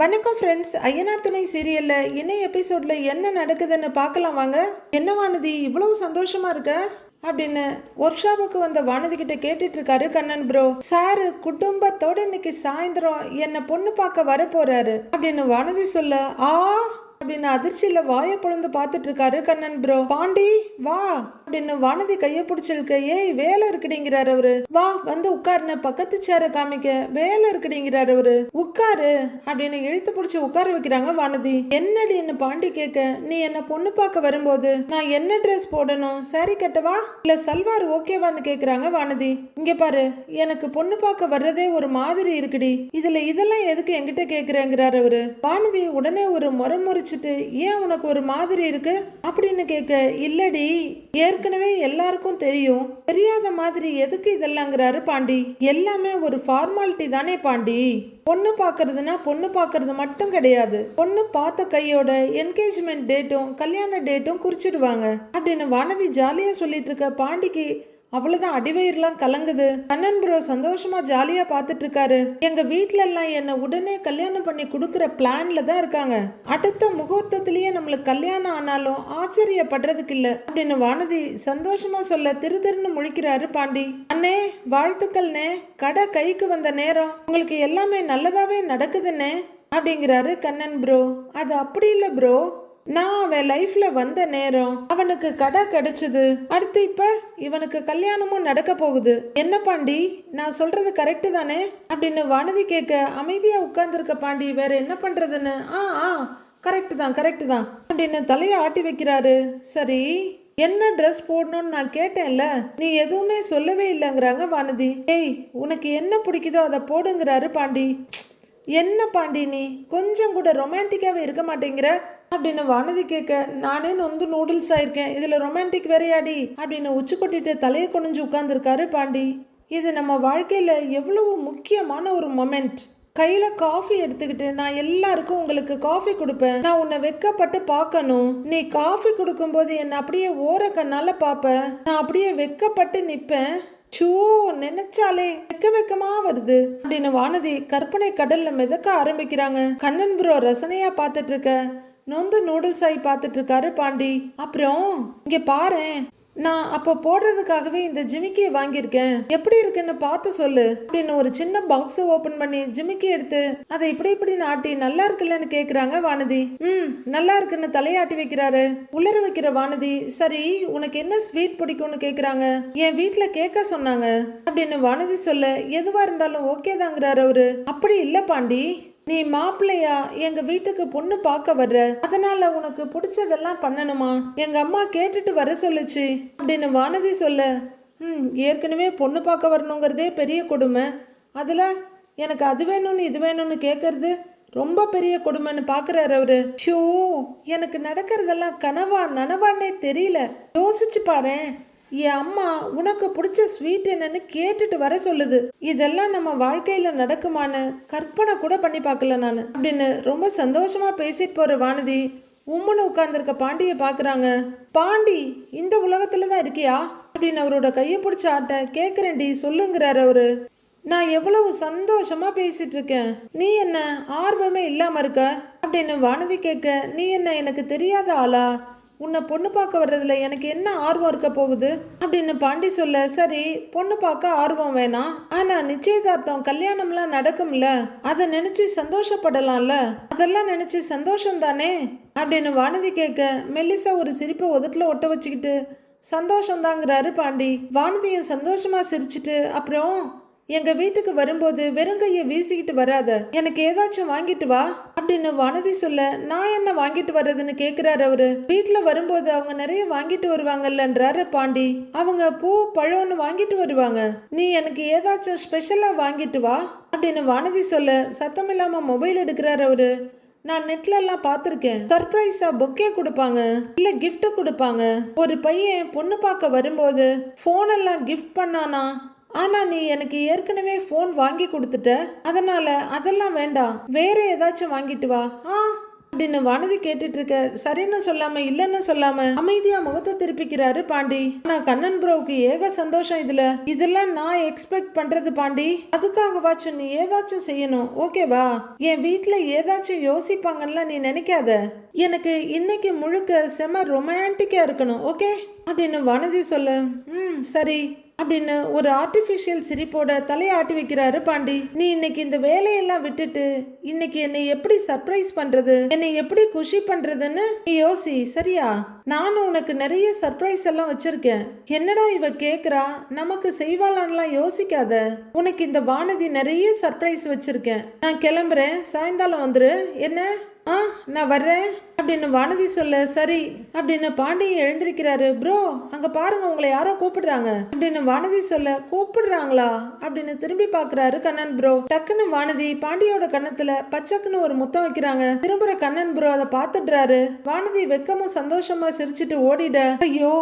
வணக்கம் ஃப்ரெண்ட்ஸ். ஐயனார் துணை சீரியல்ல இன்னைய எபிசோட்ல என்ன நடக்குதுன்னு பார்க்கலாம் வாங்க. என்ன வானதி இவ்வளவு சந்தோஷமா இருக்க அப்படின்னு ஒர்க் ஷாப்புக்கு வந்த வானதி கிட்ட கேட்டுட்டு இருக்காரு கண்ணன் ப்ரோ. சாரு குடும்பத்தோட இன்னைக்கு சாயந்தரம் என்ன பொண்ணு பார்க்க வர போறாரு அப்படின்னு வானதி சொல்ல அப்படின்னு அதிர்ச்சியில வாயை பொழுந்து பார்த்துட்டு இருக்காரு கண்ணன் ப்ரோ. பாண்டி வா அப்படின்னு வானதி கைய பிடிச்சிருக்க. ஏய் வேலை இருக்குடிங்கிறாரு அவரு. வா வந்து உட்காருன்னு பக்கத்து சேர காமிக்க. வேலை இருக்குடிங்கிறாரு அவரு. உட்காரு அப்படின்னு இழுத்து பிடிச்சி உட்கார வைக்கிறாங்க வானதி. என்னடின்னு பாண்டி கேட்க, நீ என்ன பொண்ணு பார்க்க வரும்போது நான் என்ன ட்ரெஸ் போடணும், சாரி கட்டவா இல்ல சல்வார் ஓகேவான்னு கேக்குறாங்க வானதி. இங்க பாரு, எனக்கு பொண்ணு பார்க்க வர்றதே ஒரு மாதிரி இருக்குடி, இதுல இதெல்லாம் எதுக்கு என்கிட்ட கேக்குறேங்கிறாரு அவரு. வானதி உடனே ஒரு முறைச்சு ஏன் உனக்கு ஒரு மாதிரி இருக்கு அப்படின்னு கேட்க, இல்லடி ஏற்கனவே எல்லாருக்கும் தெரியும், தெரியாத மாதிரி எதுக்கு இதெல்லாங்கிறாரு பாண்டி. எல்லாமே ஒரு ஃபார்மாலிட்டி தானே பாண்டி. பொண்ணு பார்க்கறதுனா பொண்ணு பார்க்கறது மட்டும் கிடையாது, பொண்ணு பார்த்த கையோட என்கேஜ்மெண்ட் டேட்டும் கல்யாண டேட்டும் குறிச்சிடுவாங்க அப்படின்னு வானதி ஜாலியா சொல்லிட்டு இருக்க. பாண்டிக்கு அவ்வளவுதான் அடிவயிறுலாம் கலங்குது. கண்ணன் ப்ரோ சந்தோஷமா ஜாலியா பார்த்துட்டு இருக்காரு. எங்க வீட்டுல எல்லாம் என்ன உடனே கல்யாணம் பண்ணி கொடுக்கற பிளான்ல தான் இருக்காங்க. அடுத்த முகூர்த்தத்திலேயே நம்மளுக்கு கல்யாணம் ஆனாலும் ஆச்சரியப்படுறதுக்கு இல்ல அப்படின்னு வானதி சந்தோஷமா சொல்ல திருன்னு முழிக்கிறாரு பாண்டி. அண்ணே வாழ்த்துக்கள்னே, கடை கைக்கு வந்த நேரம் உங்களுக்கு எல்லாமே நல்லதாவே நடக்குதுன்னே அப்படிங்கிறாரு கண்ணன் ப்ரோ. அது அப்படி இல்ல ப்ரோ, நான் அவன் லைஃப்ல வந்த நேரம் அவனுக்கு கடை கிடைச்சது, அடுத்து இப்ப இவனுக்கு கல்யாணமும் நடக்க போகுது. என்ன பாண்டி நான் சொல்றது கரெக்டு தானே அப்படின்னு வானதி கேட்க, அமைதியா உட்கார்ந்துருக்க பாண்டி வேற என்ன பண்றதுன்னு கரெக்டு தான் அப்படின்னு தலையை ஆட்டி வைக்கிறாரு. சரி என்ன ட்ரெஸ் போடணும்னு நான் கேட்டேன்ல, நீ எதுவுமே சொல்லவே இல்லைங்கிறாங்க வானதி. ஏய் உனக்கு என்ன பிடிக்குதோ அதை போடுங்கிறாரு பாண்டி. என்ன பாண்டி நீ கொஞ்சம் கூட ரொமான்டிக்காவே இருக்க மாட்டேங்கிற அப்படின்னு வானதி கேட்க, நானே நொந்து நூடுல்ஸ் ஆயிருக்கேன், இதுல ரொமான்டிக் வேறையாடி அப்படின்னு உச்சி கொட்டிட்டு தலையை குனிஞ்சு உட்கார்ந்துருக்காரு பாண்டி. இது நம்ம வாழ்க்கையில எவ்வளவு முக்கியமான ஒரு மொமெண்ட். கையில காஃபி எடுத்துக்கிட்டு நான் எல்லாருக்கும் உங்களுக்கு காஃபி கொடுப்பேன், நான் உன்னை வெக்கப்பட்டு பார்க்கணும், நீ காஃபி கொடுக்கும்போது என்ன அப்படியே ஓர கண்ணால பாப்ப, நான் அப்படியே வெக்கப்பட்டு நிப்பேன், சோ நினைச்சாலே வெக்கமா வருது அப்படின்னு வானதி கற்பனை கடல்ல மிதக்க ஆரம்பிக்கிறாங்க. கண்ணன் ப்ரோ ரசனையா பார்த்துட்டு இருக்க, நொந்து நூடுல்ஸ் ஆகி பார்த்துட்டு இருக்காரு பாண்டி. அப்புறம் இங்க பாரு, நான் அப்போ போடுறதுக்காகவே இந்த ஜிமிக்கியை வாங்கியிருக்கேன், எப்படி இருக்குன்னு பார்த்து சொல்லு அப்படின்னு ஒரு சின்ன பாக்ஸ் ஓபன் பண்ணி ஜிமிக்கி எடுத்து அதை இப்படி நாட்டி நல்லா இருக்குல்லன்னு கேக்குறாங்க வானதி. நல்லா இருக்குன்னு தலையாட்டி வைக்கிறாரு. உலர வைக்கிற வானதி, சரி உனக்கு என்ன ஸ்வீட் பிடிக்கும்னு கேக்குறாங்க. என் வீட்டுல கேட்க சொன்னாங்க அப்படின்னு வானதி சொல்ல, எதுவா இருந்தாலும் ஓகே தாங்கிறாரு அவரு. அப்படி இல்ல பாண்டி, நீ மாப்பிள்ளையா எங்க வீட்டுக்கு பொண்ணு பார்க்க வர்ற, அதனால உனக்கு பிடிச்சதெல்லாம் பண்ணணுமா, எங்க அம்மா கேட்டுட்டு வர சொல்லுச்சு அப்படின்னு வானதி சொல்ல, ஏற்கனவே பொண்ணு பார்க்க வரணுங்கிறதே பெரிய கொடுமை, அதுல எனக்கு அது வேணும்னு இது வேணும்னு கேட்கறது ரொம்ப பெரிய கொடுமைன்னு பாக்குறாரு அவரு. ஷோ எனக்கு நடக்கிறதெல்லாம் கனவா நனவான்னே தெரியல, யோசிச்சு பாரு, என் அம்மா உனக்கு பிடிச்ச ஸ்வீட் என்னன்னு கேட்டுட்டு வர சொல்லுது, இதெல்லாம் நம்ம வாழ்க்கையில நடக்குமான்னு கற்பனை கூட பண்ணி பார்க்கல நான் அப்படின்னு ரொம்ப சந்தோஷமா பேசிட்டு போற வானதி உம்முன்னு உட்கார்ந்துருக்க பாண்டியை பாக்குறாங்க. பாண்டி இந்த உலகத்துல தான் இருக்கியா அப்படின்னு அவரோட கையை பிடிச்ச ஆட்ட. கேக்குறேன்டி சொல்லுங்கிறாரு அவரு. நான் எவ்வளவு சந்தோஷமா பேசிட்டு இருக்கேன், நீ என்ன ஆர்வமே இல்லாம இருக்க அப்படின்னு வானதி கேட்க, நீ என்ன எனக்கு தெரியாத ஆளா, உன்னை பொண்ணு பார்க்க வர்றதுல எனக்கு என்ன ஆர்வம் இருக்க போகுது அப்படின்னு பாண்டி சொல்ல, சரி பொண்ணு பார்க்க ஆர்வம் வேணாம், ஆனா நிச்சயதார்த்தம் கல்யாணம்லாம் நடக்கும்ல, அதை நினைச்சு சந்தோஷப்படலாம்ல, அதெல்லாம் நினைச்சு சந்தோஷம் தானே அப்படின்னு வானதி கேட்க, மெல்லிசா ஒரு சிரிப்பை உதட்டுல ஒட்ட வச்சுக்கிட்டு சந்தோஷம்தாங்கிறாரு பாண்டி. வானதியும் சந்தோஷமா சிரிச்சுட்டு, அப்புறம் எங்க வீட்டுக்கு வரும்போது வெறுங்கைய வீசிக்கிட்டு வராத, எனக்கு ஏதாச்சும் வாங்கிட்டு வா அப்படின்னு வானதி சொல்ல, நான் என்ன வாங்கிட்டு வர்றதுன்னு கேக்குறாரு அவரு. வீட்டுல வரும்போது அவங்க நிறைய வாங்கிட்டு வருவாங்கல்லன்றாரு பாண்டி. அவங்க பூ பழம்னு வாங்கிட்டு வருவாங்க, நீ எனக்கு ஏதாச்சும் ஸ்பெஷலா வாங்கிட்டு வா அப்படின்னு வானதி சொல்ல, சத்தம் இல்லாம மொபைல் எடுக்கிறாரு அவரு. நான் நெட்ல எல்லாம் பார்த்துருக்கேன், சர்ப்ரைஸா பொக்கே கொடுப்பாங்க இல்ல கிஃப்ட் கொடுப்பாங்க, ஒரு பையன் பொண்ணு பார்க்க வரும்போது போன் எல்லாம் கிஃப்ட் பண்ணானா, ஆனா நீ எனக்கு ஏற்கனவே போன் வாங்கி கொடுத்துட்ட, அதனால அதெல்லாம் வேண்டாம், வேற ஏதாச்சும் வாங்கிட்டு வா அப்படின்னு வானதி கேட்டுட்டு இருக்க. சரின்னு சொல்லாம இல்லன்னு சொல்லாம அமைதியா முகத்தை திருப்பிக்கிறாரு பாண்டி. ஆனா கண்ணன் ப்ரோவுக்கு ஏக சந்தோஷம். இதெல்லாம் நான் எக்ஸ்பெக்ட் பண்றது பாண்டி. அதுக்காகவாச்சும் நீ ஏதாச்சும் செய்யணும், ஓகேவா? என் வீட்டுல ஏதாச்சும் யோசிப்பாங்கன்னு நீ நினைக்காத. எனக்கு இன்னைக்கு முழுக்க செம ரொமான்டிக்கா இருக்கணும், ஓகே அப்படின்னு வானதி சொல்ல. சரி அப்படின்னு ஒரு ஆர்டிஃபிஷியல் சிரிப்போட தலையை ஆட்டி வைக்கிறாரு பாண்டி. நீ இன்னைக்கு இந்த வேலையெல்லாம் விட்டுட்டு இன்னைக்கு என்னை எப்படி சர்ப்ரைஸ் பண்றது, என்னை எப்படி குஷி பண்றதுன்னு நீ யோசி, சரியா? நானும் உனக்கு நிறைய சர்ப்ரைஸ் எல்லாம் வச்சிருக்கேன். என்னடா இவ கேக்குறா, நமக்கு செய்வாளான்லாம் யோசிக்காத. உனக்கு இந்த வானதி நிறைய சர்ப்ரைஸ் வச்சிருக்கேன். நான் கிளம்புறேன், சாயந்தாலம் வந்துரு. என்ன? நான் வர்றேன் அப்படின்னு வானதி சொல்ல. சரி அப்படின்னு பாண்டியன் எழுந்திருக்கிறாரு. ப்ரோ அங்க பாருங்க, உங்களை யாரோ கூப்பிடுறாங்க அப்படின்னு வானதி சொல்ல. கூப்பிடுறாங்களா அப்படின்னு திரும்பி பாக்குறாரு கண்ணன் ப்ரோ. டக்குன்னு வானதி பாண்டியோட கண்ணத்துல பச்சக்குன்னு ஒரு முத்தம் வைக்கிறாங்க. திரும்புற கண்ணன் ப்ரோ அதை பாத்துடுறாரு. வானதி வெக்கமும் சந்தோஷமா சிரிச்சுட்டு ஓடிட. ஐயோ,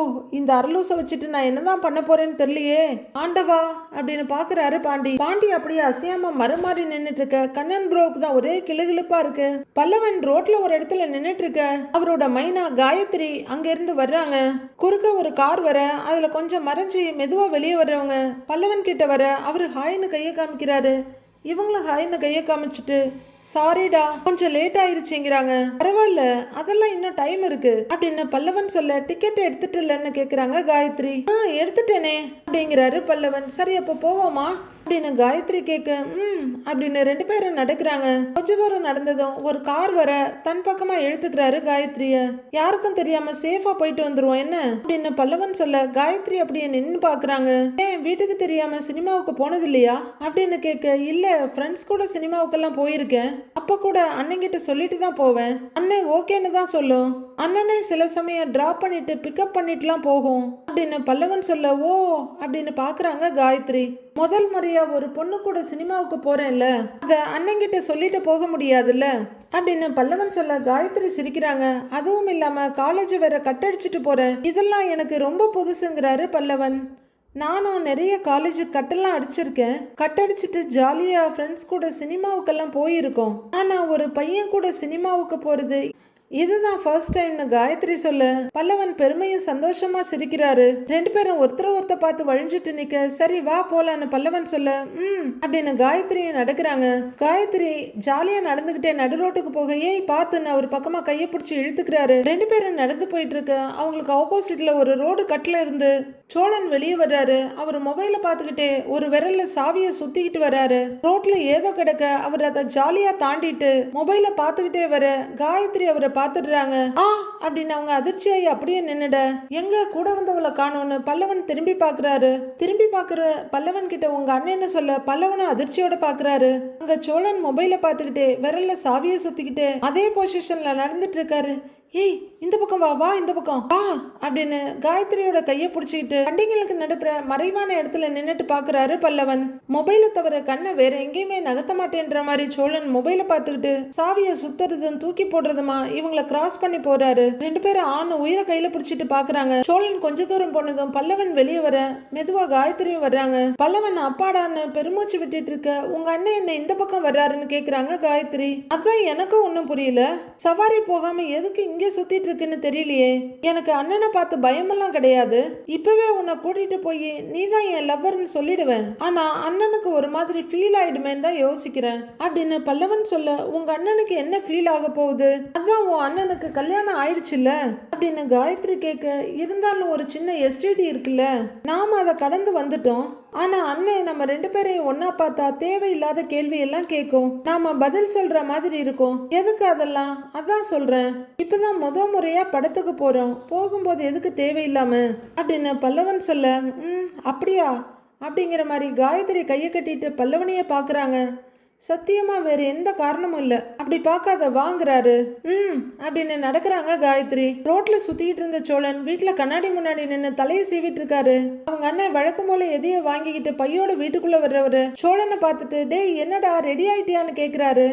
இந்த அரலூசை வச்சுட்டு நான் என்னதான் பண்ண போறேன்னு தெரியலையே ஆண்டவா அப்படின்னு பாக்குறாரு பாண்டி. பாண்டி அப்படியே அசையாம மறுமாறி நின்னுட்டு இருக்க. கண்ணன் ப்ரோவுக்கு தான் ஒரே கிளுகிளுப்பா இருக்கு. பல்லவன் ரோட்ல ஒரு இடத்துல நின்னுட்டு இருக்க. அவரோட மைனா காயத்ரி அங்க இருந்து வர்றாங்க. குறுக்க ஒரு கார் வர, அதுல கொஞ்சம் மறைஞ்சி மெதுவா வெளியே வர்றவங்க பல்லவன் கிட்ட வர அவரு ஹாய்னு கையை காமிக்கிறாரு. இவங்களும் ஹாய்னு கையை காமிச்சிட்டு சாரிடா கொஞ்சம் லேட் ஆயிருச்சுங்கிறாங்க. பரவாயில்ல, அதெல்லாம் இன்னும் டைம் இருக்கு அப்படின்னு பல்லவன் சொல்ல. டிக்கெட் எடுத்துட்டு இல்லைன்னு கேக்குறாங்க காயத்ரி. எடுத்துட்டேனே அப்படிங்கிறாரு பல்லவன். சரி அப்ப போவோமா அப்படின்னு காயத்ரி கேட்க. அப்படின்னு ரெண்டு பேரும் நடக்கிறாங்க. கொஞ்ச தூரம் நடந்ததும் ஒரு கார் வர தன் பக்கமா இழுத்துக்கிறாரு காயத்ரிய. யாருக்கும் தெரியாம சேஃபா போயிட்டு வந்துருவோம் என்ன அப்படின்னு பல்லவன் சொல்ல. காயத்ரி அப்படியே நின்னு பாக்குறாங்க. ஏன் வீட்டுக்கு தெரியாம சினிமாவுக்கு போனது இல்லையா அப்படின்னு கேட்க. இல்ல, ஃப்ரெண்ட்ஸ் கூட சினிமாவுக்கெல்லாம் போயிருக்கேன். அப்ப கூட அண்ணன்கிட்ட சொல்லிட்டு தான் போவேன். அண்ணன் ஓகேன்னு தான் சொல்லும். அண்ணனே சில சமயம் டிராப் பண்ணிட்டு பிக்கப் பண்ணிட்டுலாம் போகும் அப்படின்னு பல்லவன் சொல்ல. ஓ அப்படின்னு பாக்குறாங்க காயத்ரி. முதல் முறையா ஒரு பொண்ணு கூட சினிமாவுக்கு போறேன்ல, அத அண்ணன்கிட்ட சொல்லிட்டு போக முடியாதுல்ல அப்படின்னு பல்லவன் சொல்ல. காயத்ரி சிரிக்கிறாங்க. அதுவும் இல்லாம காலேஜ் வேற கட்டடிச்சிட்டு போறேன், இதெல்லாம் எனக்கு ரொம்ப புதுசுங்கிறாரு பல்லவன். நானும் நிறைய காலேஜ் கட்டெல்லாம் அடிச்சிருக்கேன். கட்டடிச்சிட்டு ஜாலியா ஃப்ரெண்ட்ஸ் கூட சினிமாவுக்கெல்லாம் போயிருக்கோம். ஆனா ஒரு பையன் கூட சினிமாவுக்கு போறது இதுதான் ஃபர்ஸ்ட் டைம்னு காயத்ரி சொல்ல. பல்லவன் பெருமையும் சந்தோஷமா சிரிக்கிறாரு. ரெண்டு பேரும் ஒருத்தர பார்த்து வழிஞ்சிட்டு நிக்க. சரி வா போலான்னு பல்லவன் சொல்ல. அப்படின்னு காயத்ரியும் நடக்கிறாங்க. காயத்ரி ஜாலியா நடந்துகிட்டே நடு ரோட்டுக்கு போக. ஏய் பார்த்துன்னு அவர் பக்கமா கையை பிடிச்சி இழுத்துக்கிறாரு. ரெண்டு பேரும் நடந்து போயிட்டு இருக்க. அவங்களுக்கு ஆப்போசிட்ல ஒரு ரோடு கட்டில இருந்து சோழன் வெளியே வர்றாரு. அவர் மொபைல பார்த்துக்கிட்டே ஒரு விரல்ல சாவியை சுத்திக்கிட்டு வர்றாரு. ரோட்ல ஏதோ கிடக்க அவர் அதை ஜாலியா தாண்டிட்டு மொபைல பார்த்துக்கிட்டே வர காயத்ரி அவரை பார்த்துடுறாங்க. அப்படின்னு அவங்க அதிர்ச்சியாகி அப்படியே நின்னுட. எங்க கூட வந்தவளை காணோன்னு பல்லவன் திரும்பி பாக்குறாரு. திரும்பி பாக்குற பல்லவன் கிட்ட உங்க அண்ணன் என்ன சொல்ல. பல்லவனும் அதிர்ச்சியோட பாக்குறாரு. அங்க சோழன் மொபைல பார்த்துக்கிட்டே விரல்ல சாவியை சுத்திக்கிட்டே அதே பொசிஷன்ல நடந்துட்டு இருக்காரு. ஏய் இந்த பக்கம் வா இந்த பக்கம் வா அப்படின்னு காயத்ரியோட கையை பிடிச்சிக்கிட்டு வண்டிங்களுக்கு நடுப்புற மறைவான இடத்துல நின்னுட்டு பாக்குறாரு பல்லவன். மொபைலை தவிர கண்ணை வேற எங்கேயுமே நகர்த்த மாட்டேன்ற மாதிரி சோழன் மொபைலை பார்த்துக்கிட்டு சாவியை சுத்துறதும் தூக்கி போடுறதுமா இவங்களை கிராஸ் பண்ணி போறாரு. ரெண்டு பேரும் ஆண் உயிரை கையில பிடிச்சிட்டு பாக்குறாங்க. சோழன் கொஞ்ச தூரம் போனதும் பல்லவன் வெளியே வர மெதுவா காயத்ரியும் வர்றாங்க. பல்லவன் அப்பாடான்னு பெருமூச்சு விட்டுட்டு இருக்க. உங்க அண்ணன் என்ன இந்த பக்கம் வர்றாருன்னு கேக்குறாங்க காயத்ரி. அதான் எனக்கும் ஒன்னும் புரியல. சவாரி போகாம எதுக்கு இங்கே சுத்திட்டு இருக்குன்னு தெரியலையே. எனக்கு அண்ணனை பார்த்து பயமெல்லாம் கிடையாது. இப்பவே உன்னை கூட்டிட்டு போய் நீதான் என் லவ்வர்னு சொல்லிடுவேன். ஆனா அண்ணனுக்கு ஒரு மாதிரி ஃபீல் ஆயிடுமேன்னு தான் யோசிக்கிறேன் அப்படின்னு பல்லவன் சொல்ல. உங்க அண்ணனுக்கு என்ன ஃபீல் ஆக போகுது? அதான் உன் அண்ணனுக்கு கல்யாணம் ஆயிடுச்சுல்ல அப்படின்னு காயத்ரி கேட்க. இருந்தாலும் ஒரு சின்ன எஸ்டிடி இருக்குல்ல, நாம அதை கடந்து வந்துட்டோம். ஆனா அண்ணன் நம்ம ரெண்டு பேரையும் ஒன்னா பார்த்தா தேவையில்லாத கேள்வி எல்லாம் கேட்கும். நாம பதில் சொல்ற மாதிரி இருக்கும். எதுக்கு அதெல்லாம்? அதான் சொல்றேன். இப்பதான் முறையா படத்துக்கு போறோம். போகும்போது எதுக்கு தேவையில்லாம அப்படின்னு பல்லவன் சொல்ல. அப்படியா அப்படிங்கிற மாதிரி காயத்ரி கையை கட்டிட்டு பல்லவனையே பாக்குறாங்க. சத்தியமா வேற எந்த காரணமும் இல்ல. அப்படி பார்க்காத வாங்குறாரு. அப்படின்னு நடக்கிறாங்க காயத்ரி. ரோட்ல சுத்திட்டு இருந்த சோழன் வீட்டுல கண்ணாடி முன்னாடி நின்று தலையை சீவிட்டு இருக்காரு. அவங்க அண்ணன் வழக்கம் போல எதையோ வாங்கிக்கிட்டு பையோட வீட்டுக்குள்ள வர்றவரு சோழனை பார்த்துட்டு டேய் என்னடா ரெடி ஆயிட்டியான்னு கேக்குறாரு.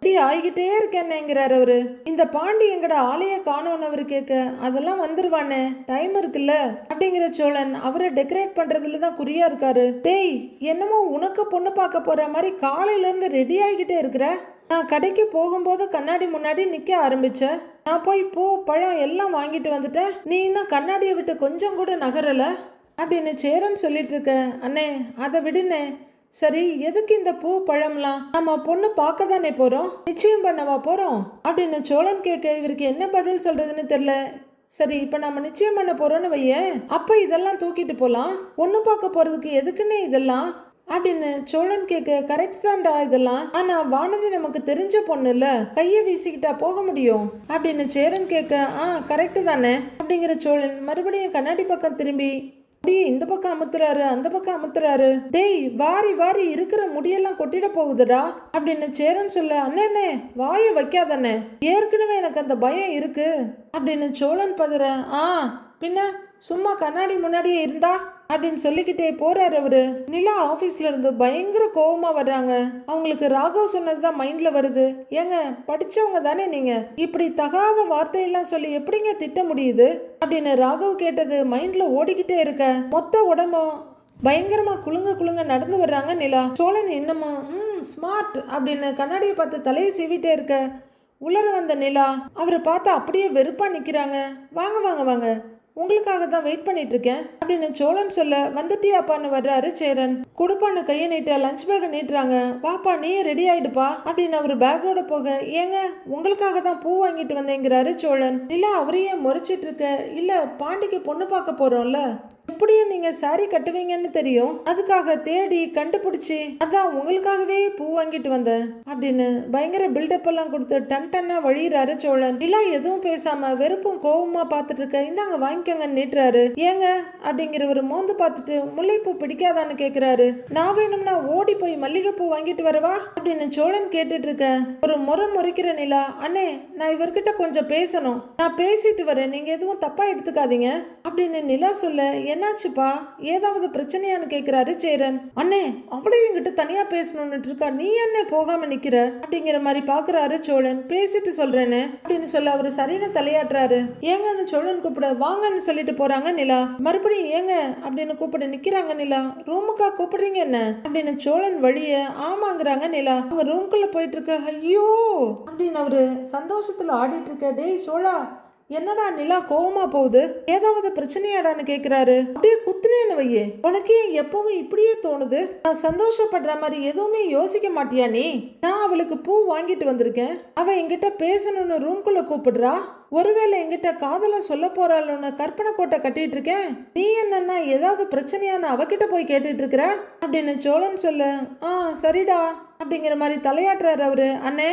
ரெடி ஆகிக்கிட்டே இருக்கேன்னுங்கிறாரு அவரு. இந்த பாண்டி எங்கடா ஆளைய காணோன்னு கேட்க. அதெல்லாம் வந்துருவானே, டைம் இருக்குல்ல அப்படிங்கிற சோழன் அவரை டெக்கரேட் பண்றதுல தான் குறியா இருக்காரு. டேய் என்னமோ உனக்கு பொண்ணு பார்க்க போற மாதிரி காலையில இருந்து ரெடி ஆகிக்கிட்டே இருக்கிற. நான் கடைக்கு போகும்போது கண்ணாடி முன்னாடி நிக்க ஆரம்பிச்சேன். நான் போய் பூ பழம் எல்லாம் வாங்கிட்டு வந்துட்டேன். நீ இன்னும் கண்ணாடியை விட்டு கொஞ்சம் கூட நகரல அப்படின்னு சேரன் சொல்லிட்டு இருக்க. அண்ணே அதை விடுனே. சரி, எதுக்கு இந்த பூ பழம்லாம்? நம்ம பொண்ணு பார்க்க தானே போறோம், நிச்சயம் பண்ணவா போறோம் அப்படின்னு சோழன் கேட்க இவருக்கு என்ன பதில் சொல்றதுன்னு தெரியல. சரி, இப்ப நம்ம நிச்சயம் பண்ண போறோம்னு வையேன், அப்ப இதெல்லாம் தூக்கிட்டு போலாம். பொண்ணு பார்க்க போறதுக்கு எதுக்குன்னே இதெல்லாம் அப்படின்னு சோழன் கேட்க. கரெக்ட் தான்டா இதெல்லாம், ஆனா வானதி நமக்கு தெரிஞ்ச பொண்ணு இல்ல, கைய வீசிக்கிட்டா போக முடியும் அப்படின்னு சேரன் கேட்க. கரெக்ட் தானே அப்படிங்கிற சோழன் மறுபடியும் கண்ணாடி பக்கம் திரும்பி இந்த பக்கம் அமுத்துறாரு, அந்த பக்கம் அமுத்துறாரு. டேய், வாரி வாரி இருக்கிற முடியெல்லாம் கொட்டிட போகுதுடா அப்படின்னு சேரன் சொல்ல. அண்ணே வாய வைக்காதண்ணே, ஏற்கனவே எனக்கு அந்த பயம் இருக்கு அப்படின்னு சோழன் பதற. பின்ன சும்மா கண்ணாடி முன்னாடியே இருந்தா அப்படின்னு சொல்லிக்கிட்டே போறாரு அவரு. நிலா ஆபீஸ்ல இருந்து பயங்கர கோவமா வர்றாங்க. அவங்களுக்கு ராகவ் சொன்னதுதான் மைண்ட்ல வருது. ஏங்க, படிச்சவங்க தானே நீங்க, இப்படி தகாத வார்த்தையெல்லாம் சொல்லி எப்படிங்க திட்ட முடியுது அப்படின்னு ராகவ் கேட்டது மைண்ட்ல ஓடிக்கிட்டே இருக்க. மொத்த உடம்பும் பயங்கரமா குலுங்க நடந்து வர்றாங்க நிலா. சோழன் இன்னமும் ஸ்மார்ட் அப்படின்னு கண்ணாடியை பார்த்து தலையை சீவிட்டே இருக்க. உலர வந்த நிலா அவரை பார்த்து அப்படியே வெறுப்பா நிக்கிறாங்க. வாங்க வாங்க வாங்க, உங்களுக்காக தான் வெயிட் பண்ணிட்டு இருக்கேன் அப்படின்னு சோழன் சொல்ல. வந்துட்டியாப்பான்னு வர்றாரு சேரன். கொடுப்பான்னு கையை நீட்ட லஞ்ச் பேக்கை நீட்டுறாங்க. வாப்பா, நீயே ரெடி ஆயிடுப்பா அப்படின்னு அவரு பேக்கோட போக. ஏங்க, உங்களுக்காக தான் பூ வாங்கிட்டு வந்தேங்கிறாரு சோழன். இல்ல, அவரையே முறைச்சிட்டு இருக்க. இல்ல, பாண்டிக்கு பொண்ணு பார்க்க போறோம்ல, எப்படியும் நீங்க சாரி கட்டுவீங்கன்னு தெரியும், அதுக்காக தேடி கண்டுபிடிச்சி அதான் உங்களுக்காகவே பூ வாங்கிட்டு வந்தேன் அப்படின்னு பயங்கர பில்டப் எல்லாம் கொடுத்து டன்னா வழியிறாரு சோழன். இல்ல, எதுவும் பேசாம வெறுப்பும் கோவமா பார்த்துட்டு இருக்க. இந்தாங்க வாங்கிக்கங்கன்னு நீட்டுறாரு. ஏங்க அப்படிங்கிறவர் மோந்து பார்த்துட்டு முல்லைப்பூ பிடிக்காதான்னு கேக்குறாரு. நான் வேணும்னா ஓடி போய் மல்லிகைப்பூ வாங்கிட்டு வரவா அப்படின்னு சோழன் கேட்டுட்டு இருக்க. ஒரு முறைக்கிற நிலா. அண்ணே, நான் இவர்கிட்ட கொஞ்சம் பேசணும், நான் பேசிட்டு வரேன், நீங்க எதுவும் தப்பா எடுத்துக்காதீங்க அப்படின்னு நிலா சொல்ல. என்னாச்சுப்பா, ஏதாவது பிரச்சனையான்னு கேக்குறாரு சேரன். அண்ணே, அவளையும் என்கிட்ட தனியா பேசணும்னு இருக்கா, நீ என்ன போகாம நிக்கிற அப்படிங்கிற மாதிரி பாக்குறாரு சோழன். பேசிட்டு சொல்றேன்னு அப்படின்னு சொல்ல அவரு சரின்னு தலையாட்டுறாரு. ஏங்கன்னு சோழன் கூப்பிட. வாங்கன்னு சொல்லிட்டு போறாங்க நிலா. மறுபடியும் ஏங்க அப்படின்னு கூப்பிட நிக்கிறாங்க நிலா. ரூமுக்கா கூப்பிடுறீங்க என்ன அப்படின்னு சோழன் வழிய ஆமாங்கிறாங்க நிலா. அவங்க ரூம்குள்ள போயிட்டு இருக்க. ஐயோ அப்படின்னு அவரு சந்தோஷத்துல ஆடிட்டு இருக்க. டேய் சோழா, என்னடா நிலா கோவமா போகுது, ஏதாவது பிரச்சனையாடான்னு கேக்குறாரு. அப்படியே குத்துனேன்னு வையே, உனக்கு ஏன் எப்பவும் இப்படியே தோணுது? நான் சந்தோஷப்படுற மாதிரி எதுவுமே யோசிக்க மாட்டியா நீ? நான் அவளுக்கு பூ வாங்கிட்டு வந்திருக்கேன், அவ என்கிட்ட பேசணும்னு ரூம்குள்ள கூப்பிடுறா. ஒருவேளை என்கிட்ட காதல சொல்ல போறாள்னு கற்பனை கோட்டை கட்டிட்டு இருக்கேன். நீ என்னன்னா ஏதாவது பிரச்சனையான அவகிட்ட போய் கேட்டுட்டு இருக்கிற அப்படின்னு சோழன் சொல்ல. சரிடா அப்படிங்கிற மாதிரி தலையாட்டுறாரு அவரு. அண்ணே,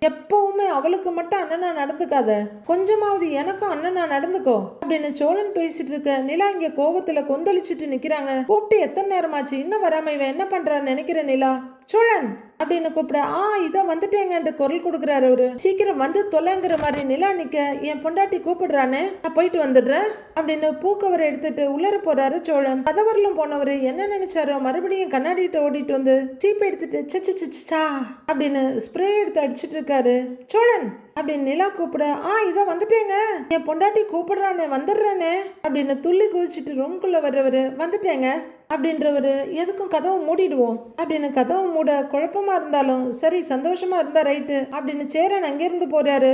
எப்பவுமே அவளுக்கு மட்டும் அண்ணனா நடந்துக்காத, கொஞ்சமாவது எனக்கும் அண்ணனா நடந்துக்கோ அப்படின்னு சோழன் பேசிட்டு இருக்க. நிலா இங்க கோபத்துல கொந்தளிச்சுட்டு நிக்கிறாங்க. கூப்பிட்டு எத்தனை நேரமாச்சு, இன்னும் வராம இவன் என்ன பண்றான்னு நினைக்கிற நிலா. சோழன் அப்படின்னு கூப்பிட. இதோ வந்துட்டேங்க குரல் கொடுக்குறாரு அவரு. சீக்கிரம் வந்து தொலைங்கிற மாதிரி நிலா நிக்க. என் பொண்டாட்டி கூப்பிடுறானே, நான் போயிட்டு வந்துடுறேன் அப்படின்னு பூக்கவரை எடுத்துட்டு உள்ளர போறாரு சோழன். கதவரிலும் போனவரு என்ன நினைச்சாரோ மறுபடியும் கண்ணாடிட்டு ஓடிட்டு வந்து சீப்பை எடுத்துட்டு சச்சா அப்படின்னு ஸ்ப்ரே எடுத்து அடிச்சிட்டு இருக்காரு. சோழன் அப்படின்னு நிலா கூப்பிட. இதோ வந்துட்டேங்க, என் பொண்டாட்டி கூப்பிடுறானே, வந்துடுறானே அப்படின்னு துள்ளி குதிச்சுட்டு ரூம்குள்ள வர்றவரு. வந்துட்டேங்க அப்படின்றவரு. எதுக்கும் கதவை மூடிடுவோம் அப்படின்னு கதவை மூட குழப்பமா இருந்தாலும் சரி சந்தோஷமா இருந்தா ரைட்டு அப்படின்னு சேரன் அங்கிருந்து போறாரு.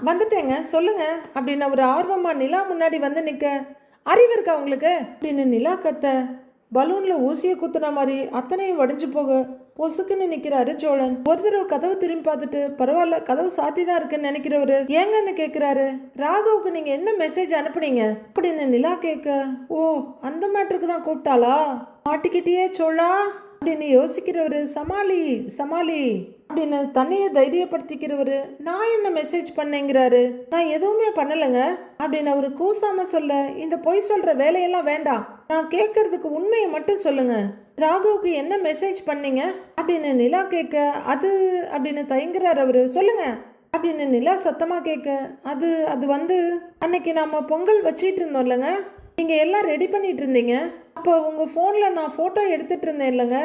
வந்துட்டேங்க சொல்லுங்க அப்படின்னு ஒரு ஆர்வமா நிலா முன்னாடி வந்து நிக்க. அறிவு இருக்கா உங்களுக்கு அப்படின்னு நிலா கத்த. பலூன்ல ஊசியை குத்துன மாதிரி அத்தனையும் வடிஞ்சு போக பொசுக்குன்னு நிக்கிறாரு சோழன். ஒரு தடவை கதவு திரும்பி பார்த்துட்டு பரவாயில்ல கதவு சாத்தி தான் இருக்குன்னு நினைக்கிறவரு ஏங்கன்னு கேக்குறாரு. ராகவுக்கு நீங்க என்ன மெசேஜ் அனுப்புனீங்க அப்படின்னு நிலா கேட்க. அந்த மேட்டருக்கு தான் கூப்பிட்டாளா, மாட்டிக்கிட்டியே சோழா அப்படின்னு யோசிக்கிறவரு. சமாளி அப்படின்னு தன்னைய தைரியப்படுத்திக்கிறவரு. நான் என்ன மெசேஜ் பண்ணேங்கிறாரு. நான் எதுவுமே பண்ணலைங்க அப்படின்னு அவரு கூசாம சொல்ல. இந்த பொய் சொல்ற வேலையெல்லாம் வேண்டாம், நான் கேட்கறதுக்கு உண்மையை மட்டும் சொல்லுங்க. ராகவுக்கு என்ன மெசேஜ் பண்ணீங்க அப்படின்னு நிலா கேட்க. அது அப்படின்னு தயங்குறாரு அவரு. சொல்லுங்க அப்படின்னு நிலா சத்தமா கேட்க. அது வந்து அன்னைக்கு நாம பொங்கல் வச்சிட்டு இருந்தோம் இல்லைங்க, நீங்க எல்லாம் ரெடி பண்ணிட்டு இருந்தீங்க, அப்போ உங்க போன்ல நான் போட்டோ எடுத்துட்டு இருந்தேன் இல்லைங்க,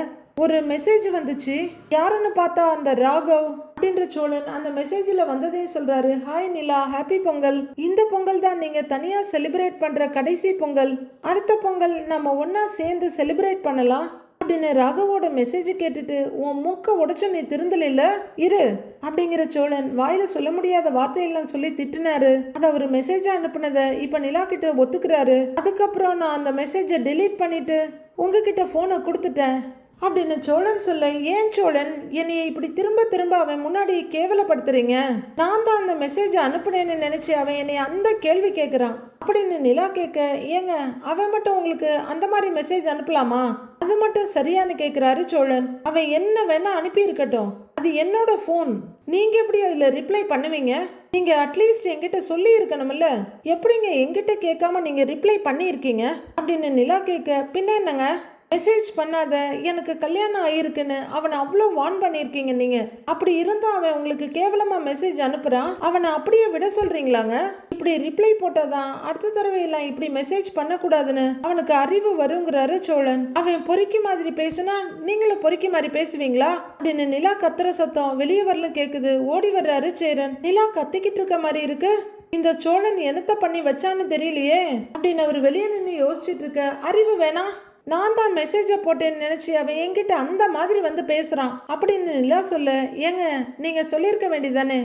ஒரு மெசேஜ் வந்துச்சு. யாருன்னு பார்த்தா அந்த ராகவ் அப்படின்ற சோழன் அந்த மெசேஜ்ல வந்ததே சொல்றாரு. ஹாய் நிலா, ஹாப்பி பொங்கல். இந்த பொங்கல் தான் நீங்க தனியா செலிப்ரேட் பண்ற கடைசி பொங்கல். அடுத்த பொங்கல் நம்ம ஒன்னா சேர்ந்து செலிப்ரேட் பண்ணலாம் அப்படின்னு ராகவோட மெசேஜ் கேட்டுட்டு உன் மூக்க உடைச்ச நீ திருந்தல இரு அப்படிங்கிற சோழன் வாயில சொல்ல முடியாத வார்த்தையெல்லாம் சொல்லி திட்டினாரு. அதை அவர் மெசேஜா அனுப்புனதை இப்ப நிலா கிட்ட ஒத்துக்கிறாரு. அதுக்கப்புறம் நான் அந்த மெசேஜை டெலீட் பண்ணிட்டு உங்ககிட்ட போனை கொடுத்துட்டேன் அப்படின்னு சோழன் சொல்ல, ஏன் சோழன் என்னைய இப்படி திரும்ப திரும்ப அவன் முன்னாடி கேவலப்படுத்துறீங்க? நான் தான் அந்த மெசேஜை அனுப்புனேன்னு நினைச்சு அவன் என்னை அந்த கேள்வி கேட்குறான் அப்படின்னு நிலா கேட்க, ஏங்க அவன் மட்டும் உங்களுக்கு அந்த மாதிரி மெசேஜ் அனுப்பலாமா? அது மட்டும் சரியானு கேட்குறாரு சோழன். அவன் என்ன வேணா அனுப்பி இருக்கட்டும், அது என்னோட ஃபோன், நீங்க எப்படி அதுல ரிப்ளை பண்ணுவீங்க? நீங்க அட்லீஸ்ட் என்கிட்ட சொல்லி இருக்கணும்ல, எப்படிங்க என்கிட்ட கேட்காம நீங்க ரிப்ளை பண்ணியிருக்கீங்க அப்படின்னு நிலா கேட்க, பின்ன என்னங்க மெசேஜ் பண்ணாத, எனக்கு கல்யாணம் ஆயிருக்குன்னு அவனை அவ்வளோ வார்ன் பண்ணியிருக்கீங்க நீங்க. அப்படி இருந்தா அவன் உங்களுக்கு கேவலமா மெசேஜ் அனுப்புறான், அவனை அப்படியே விட சொல்றீங்களாங்க? இப்படி ரிப்ளை போட்டாதான் அடுத்த தடவை எல்லாம் இப்படி மெசேஜ் பண்ணக்கூடாதுன்னு அவனுக்கு அறிவு வருங்கிறாரு சோழன். அவன் பொறுக்கி மாதிரி பேசினா நீங்களும் பொறுக்கி மாதிரி பேசுவீங்களா அப்படின்னு நிலா கத்துற சத்தம் வெளியே வரல கேக்குது. ஓடி வர்றாரு சேரன். நிலா கத்திக்கிட்டு இருக்க மாதிரி இருக்கு, இந்த சோழன் என்னத்த பண்ணி வச்சான்னு தெரியலையே அப்படின்னு அவர் வெளியே நின்று யோசிச்சுட்டு இருக்க. அறிவு வேணா, நான் தான் மெசேஜை போட்டேன்னு நினைச்சு அவன் என்கிட்ட அந்த மாதிரி வந்து பேசுறான் அப்படின்னு நிலா சொல்ல, ஏங்க நீங்க சொல்லியிருக்க வேண்டியதானே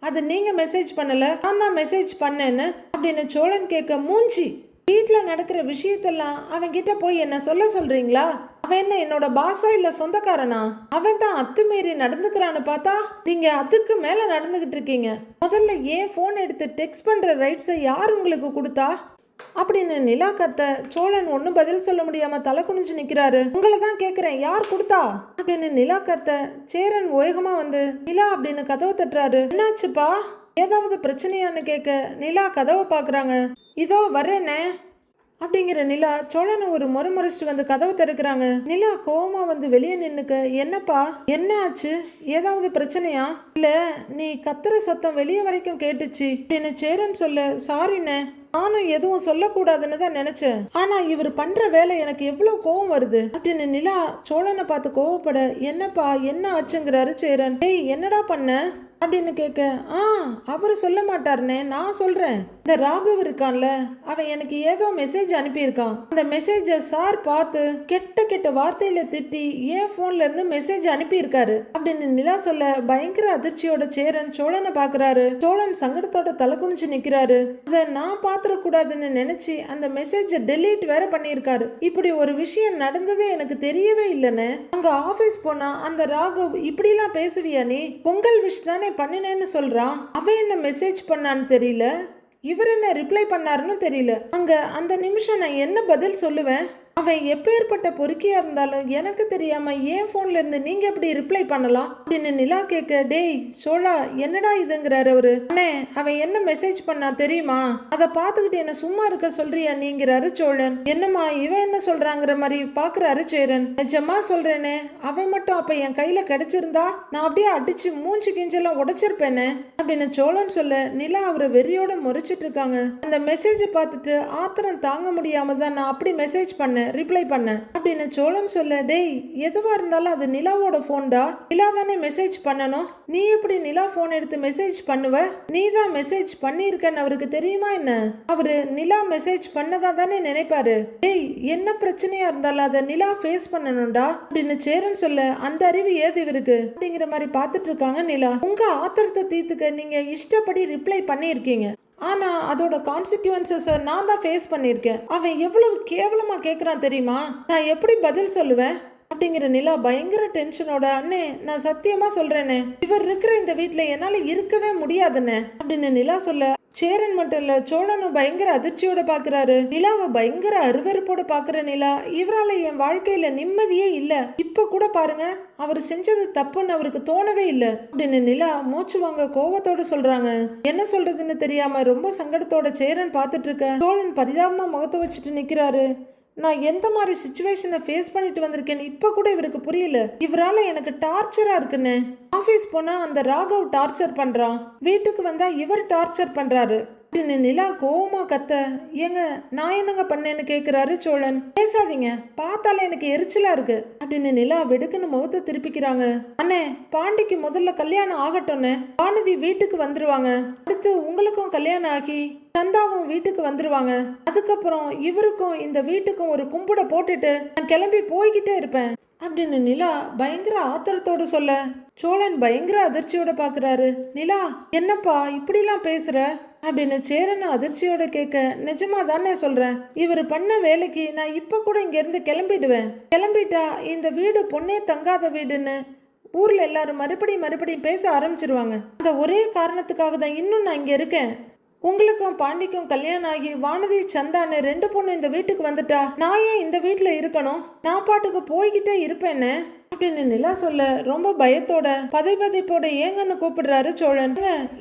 அது நீங்க மெசேஜ் பண்ணல, நான் தான் மெசேஜ் பண்ணேன்னு அப்படின்னு சோழன் கேட்க, மூஞ்சி வீட்டில் நடக்கிற விஷயத்தெல்லாம் அவன் கிட்ட போய் என்ன சொல்ல சொல்றீங்களா? அவன் என்ன என்னோட பாசா இல்ல சொந்தக்காரனா? அவன் தான் அத்துமீறி நடந்துக்கிறான்னு பார்த்தா நீங்க அதுக்கு மேல நடந்துகிட்டு இருக்கீங்க. முதல்ல ஏன் போன் எடுத்து டெக்ஸ்ட் பண்ற ரைட்ஸை யார் உங்களுக்கு கொடுத்தா அப்படின்னு நிலா கத்த, சோழன் ஒன்னும் பதில் சொல்ல முடியாம தலை குனிஞ்சு நிக்கிறாரு. உங்களை தான் கேக்குறேன், யார் கொடுத்தா அப்படின்னு நிலா கத்த, சேரன் வேகமா வந்து நிலா அப்படின்னு கதவை தட்டுறாரு. என்னாச்சுப்பா, ஏதாவது பிரச்சனையான்னு கேட்க நிலா கதவை பாக்குறாங்க. இதோ வரேனே அப்படிங்கிற நிலா சோழனை ஒரு முறைச்சிட்டு வந்து கதவை திறக்கிறாங்க. நிலா கோவமா வந்து வெளியே நின்னுக்க, என்னப்பா என்ன ஆச்சு, ஏதாவது பிரச்சனையா? இல்ல நீ கத்துற சத்தம் வெளியே வரைக்கும் கேட்டுச்சு அப்படின்னு சேரன் சொல்ல, சாரிண்ணே நானும் எதுவும் சொல்லக்கூடாதுன்னு தான் நினைச்சேன், ஆனா இவர் பண்ற வேலை எனக்கு எவ்வளவு கோவம் வருது அப்படின்னு நிலா சோழனை பார்த்து கோவப்பட, என்னப்பா என்ன ஆச்சுங்கிறாரு சேரன். ஏய் என்னடா பண்ண அப்படின்னு கேட்க, அவரு சொல்ல மாட்டாருனே நான் சொல்றேன். இந்த ராகவ் இருக்கான்ல, அவன் எனக்கு ஏதோ மெசேஜ் அனுப்பியிருக்கான். அந்த மெசேஜை சார் பார்த்து கெட்ட கெட்ட வார்த்தையில திட்டி என் போன்ல இருந்து மெசேஜ் அனுப்பியிருக்காரு அப்படின்னு நிலா சொல்ல, பயங்கர அதிர்ச்சியோட சேரன் சோழனை பாக்குறாரு. சோழன் சங்கடத்தோட தலை குனிச்சு நிக்கிறாரு. அதை நான் பாத்திரக்கூடாதுன்னு நினைச்சு அந்த மெசேஜை டெலீட் வேற பண்ணியிருக்காரு. இப்படி ஒரு விஷயம் நடந்ததே எனக்கு தெரியவே இல்லைன்னு. அங்க ஆபீஸ் போனா அந்த ராகவ் இப்படிலாம் பேசுவியா நீ, பொங்கல் விஷ் தானே பண்ணினேன்னு சொல்றான். அவன் என்ன மெசேஜ் பண்ணான்னு தெரியல, இவர் என்ன ரிப்ளை பண்ணாருன்னு தெரியல. அங்க அந்த நிமிஷம் நான் என்ன பதில் சொல்லுவேன்? அவன் எப்பேற்பட்ட பொறுக்கியா இருந்தாலும் எனக்கு தெரியாம என் போன்ல இருந்து நீங்க எப்படி ரிப்ளை பண்ணலாம் அப்படின்னு நிலா கேட்க, டேய் சோழா என்னடா இதுங்கிறாரு அவரு. அண்ணே அவன் என்ன மெசேஜ் பண்ணா தெரியுமா, அதை பார்த்துக்கிட்டு என்ன சும்மா இருக்க சொல்றியா நீங்கிறாரு சோழன். என்னம்மா இவன் என்ன சொல்றாங்கிற மாதிரி பாக்குறாரு சேரன். நிஜமா சொல்றேனே, அவன் மட்டும் அப்ப என் கையில கிடைச்சிருந்தா நான் அப்படியே அடிச்சு மூஞ்சி கிஞ்செல்லாம் உடைச்சிருப்பேனே அப்படின்னு சோழன் சொல்ல, நிலா அவரை வெறியோட முறைச்சிட்டு இருக்காங்க. அந்த மெசேஜை பார்த்துட்டு ஆத்திரம் தாங்க முடியாம தான் நான் அப்படி மெசேஜ் பண்ணேன், ரிப்ளை பண்ண அப்படின்னு சோழன் சொல்ல, டேய் எதுவா இருந்தாலும் அது நிலாவோட போன்டா, நிலா தானே மெசேஜ் பண்ணணும், நீ எப்படி நிலா போன் எடுத்து மெசேஜ் பண்ணுவ? நீ தான் மெசேஜ் பண்ணியிருக்கன்னு அவருக்கு தெரியுமா என்ன? அவரு நிலா மெசேஜ் பண்ணதா தானே நினைப்பாரு. டேய் என்ன பிரச்சனையா இருந்தாலும் அதை நிலா ஃபேஸ் பண்ணணும்டா அப்படின்னு சேரன் சொல்ல, அந்த அறிவு ஏது இவருக்கு அப்படிங்கிற மாதிரி பார்த்துட்டு இருக்காங்க நிலா. உங்க ஆத்திரத்தை தீர்த்துக்க நீங்க இஷ்டப்படி ரிப்ளை பண்ணியிருக்கீங்க, ஆனா அதோட கான்சிக்வன்சஸை நான் தான் ஃபேஸ் பண்ணியிருக்கேன். அவன் எவ்வளவு கேவலமா கேட்குறான் தெரியுமா, நான் எப்படி பதில் சொல்லுவேன் அப்படிங்கிற நிலா பயங்கர டென்ஷனோட, அண்ணே நான் சத்தியமா சொல்றேனே இவர் இருக்கிற இந்த வீட்டுல என்னால இருக்கவே முடியாதுன்னு அப்படின்னு நிலா சொல்ல, சேரன் மட்டும் இல்ல சோழனும் பயங்கர அதிர்ச்சியோட பாக்குறாரு. நிலாவை பயங்கர அருவருப்போட பாக்குற நிலா, இவரால என் வாழ்க்கையில நிம்மதியே இல்ல, இப்ப கூட பாருங்க அவர் செஞ்சது தப்புன்னு அவருக்கு தோணவே இல்ல அப்படின்னு நிலா மூச்சு வாங்க கோவத்தோட சொல்றாங்க. என்ன சொல்றதுன்னு தெரியாம ரொம்ப சங்கடத்தோட சேரன் பார்த்துட்டு இருக்க. சோழன் பரிதாபமா முகத்தை வச்சுட்டு நிக்கிறாரு. நான் எந்த மாதிரி சிச்சுவேஷனை ஃபேஸ் பண்ணிட்டு வந்திருக்கேன்னு இப்ப கூட இவருக்கு புரியல. இவரால எனக்கு டார்ச்சரா இருக்குன்னு. ஆபீஸ் போனா அந்த ராகவ் டார்ச்சர் பண்றான், வீட்டுக்கு வந்தா இவர் டார்ச்சர் பண்றாரு அப்படின்னு நிலா கோவமா கத்த, ஏங்க நான் என்னங்க பண்ணேன்னு கேக்குறாரு சோழன். பேசாதீங்க, பார்த்தாலே எனக்கு எரிச்சலா இருக்கு அப்படின்னு நிலா வெடுக்குன்னு முகத்தை திருப்பிக்கிறாங்க. அண்ணே பாண்டிக்கு முதல்ல கல்யாணம் ஆகட்டும்னு வானதி வீட்டுக்கு வந்துருவாங்க, அடுத்து உங்களுக்கும் கல்யாணம் ஆகி சந்தாவும் வீட்டுக்கு வந்துருவாங்க, அதுக்கப்புறம் இவருக்கும் இந்த வீட்டுக்கும் ஒரு கும்பிட போட்டுட்டு நான் கிளம்பி போய்கிட்டே இருப்பேன் அப்படின்னு நிலா பயங்கர ஆத்திரத்தோட சொல்ல சோழன் பயங்கர அதிர்ச்சியோட பாக்குறாரு. நிலா, என்னப்பா இப்படிலாம் பேசுற அப்படின்னு சேரன் அதிர்ச்சியோட கேட்க, நிஜமா தானே சொல்றேன், இவர் பண்ண வேலைக்கு நான் இப்ப கூட இங்க இருந்து கிளம்பிடுவேன். கிளம்பிட்டா இந்த வீடு பொண்ணே தங்காத வீடுன்னு ஊர்ல எல்லாரும் மறுபடியும் பேச ஆரம்பிச்சிருவாங்க. அந்த ஒரே காரணத்துக்காக தான் இன்னும் நான் இங்க இருக்கேன். உங்களுக்கும் பாண்டிக்கும் கல்யாணம் ஆகி வானதி சந்தான்னு 2 பொண்ணு இந்த வீட்டுக்கு வந்துட்டா நான் ஏன் இந்த வீட்டுல இருக்கணும்? நான் பாட்டுக்கு போய்கிட்டே இருப்பேன்னு அப்படின்னு நிலா சொல்ல ரொம்ப பயத்தோட பதைப்போட ஏங்கன்னு கூப்பிடுறாரு சோழன்.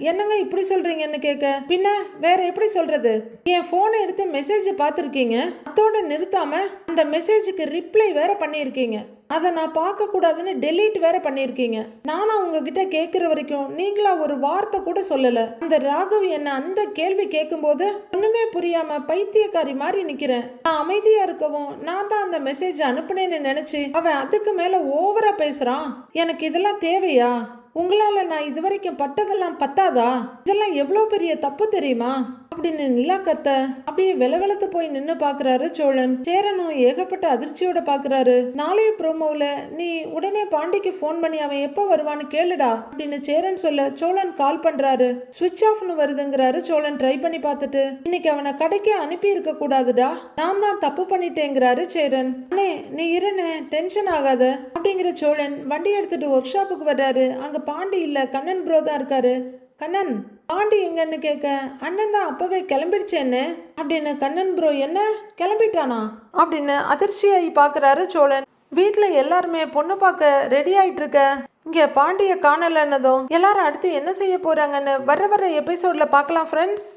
என்னங்க இப்படி சொல்றீங்கன்னு கேட்க, பின்ன வேற எப்படி சொல்றது, என் போனை எடுத்து மெசேஜ் பார்த்துருக்கீங்க, அதோட நிறுத்தாம அந்த மெசேஜுக்கு ரிப்ளை வேற பண்ணியிருக்கீங்க, அதை நான் பார்க்க கூடாதுன்னு டெலீட் வேற பண்ணியிருக்கீங்க. நானும் உங்ககிட்ட கேட்குற வரைக்கும் நீங்களா ஒரு வார்த்தை கூட சொல்லல. அந்த ராகவ் என்ன அந்த கேள்வி கேட்கும்போது ஒண்ணுமே புரியாம பைத்தியக்காரி மாதிரி நிக்கிறேன். நான் அமைதியா இருக்கவும் நான் தான் அந்த மெசேஜ் அனுப்புனேன்னு நினைச்சு அவன் அதுக்கு மேல ஓவரா பேசுறான். எனக்கு இதெல்லாம் தேவையா? உங்களால நான் இதுவரைக்கும் பட்டதெல்லாம் பத்தாதா? இதெல்லாம் எவ்வளவு பெரிய தப்பு தெரியுமா அப்படின்னு நிலா கத்த அப்படியே வெளவெளத்து போய் நின்னு பாக்குறாரு சோழன். சேரனும் ஏகப்பட்ட அதிர்ச்சியோட பாக்குறாரு. நாளைய ப்ரோமோல நீ உடனே பாண்டிக்கு போன் பண்ணி அவன் எப்ப வருவான்னு கேளுடா அப்படின்னு சேரன் சொல்ல சோழன் கால் பண்றாரு. ஸ்விட்ச் ஆஃப்னு வருதுங்கிறாரு சோழன் ட்ரை பண்ணி பார்த்துட்டு. இன்னைக்கு அவனை கடைக்கே அனுப்பி இருக்க கூடாதுடா, நான் தான் தப்பு பண்ணிட்டேங்கிறாரு சேரன். அண்ணே நீ இருன்னு டென்ஷன் ஆகாத அப்படிங்கிற சோழன் வண்டி எடுத்துட்டு ஒர்க் ஷாப்புக்கு வர்றாரு. அங்க பாண்டி இல்ல, கண்ணன் ப்ரோ தான் இருக்காரு. கண்ணன், பாண்டி எங்கன்னு கேட்க, அண்ணன் தான் அப்பவே கிளம்பிடுச்சேன்னு அப்படின்னு. கண்ணன் ப்ரோ என்ன கிளம்பிட்டானா அப்படின்னு அதிர்ச்சியாகி பாக்குறாரு சோழன். வீட்டுல எல்லாருமே பொண்ணு பார்க்க ரெடி ஆயிட்டு இருக்க, இங்க பாண்டிய காணலன்னதும் எல்லாரும் அடுத்து என்ன செய்ய போறாங்கன்னு வர எபிசோட்ல பார்க்கலாம் ஃப்ரெண்ட்ஸ்.